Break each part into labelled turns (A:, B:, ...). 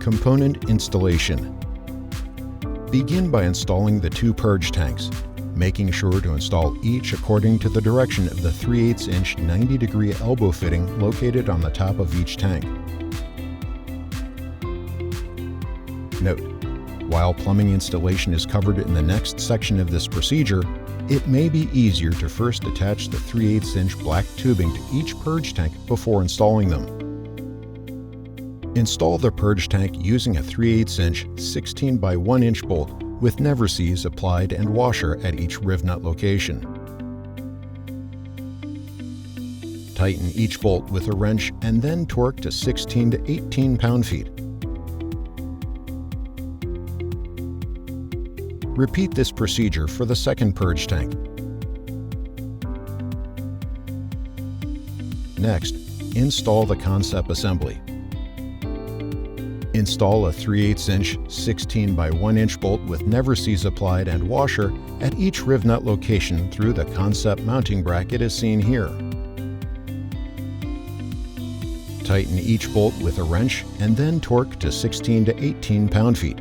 A: Component installation. Begin by installing the two purge tanks, making sure to install each according to the direction of the 3/8" 90-degree elbow fitting located on the top of each tank. Note: while plumbing installation is covered in the next section of this procedure, it may be easier to first attach the 3/8" black tubing to each purge tank before installing them. Install the purge tank using a 3/8" 16 by 1 inch bolt with never seize applied and washer at each riv nut location. Tighten each bolt with a wrench and then torque to 16 to 18 pound-feet. Repeat this procedure for the second purge tank. Next, install the concept assembly. Install a 3/8" 16 by 1 inch bolt with never seize applied and washer at each riv nut location through the concept mounting bracket as seen here. Tighten each bolt with a wrench and then torque to 16 to 18 pound-feet.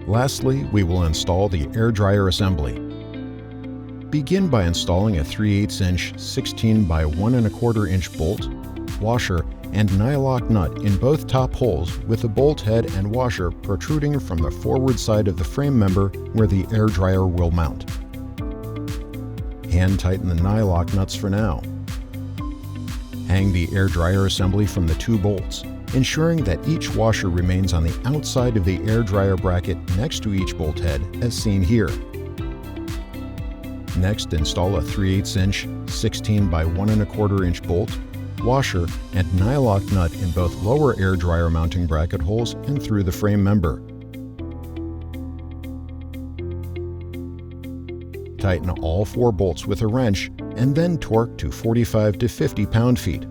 A: Lastly, we will install the air dryer assembly. Begin by installing a 3/8" 16 by 1 1/4 inch bolt, washer, and nylock nut in both top holes with the bolt head and washer protruding from the forward side of the frame member where the air dryer will mount. Hand tighten the nylock nuts for now. Hang the air dryer assembly from the two bolts, ensuring that each washer remains on the outside of the air dryer bracket next to each bolt head as seen here. Next, install a 3/8" 16 by 1 1/4 inch bolt, washer, and nylock nut in both lower air dryer mounting bracket holes and through the frame member. Tighten all 4 bolts with a wrench and then torque to 45 to 50 pound-feet.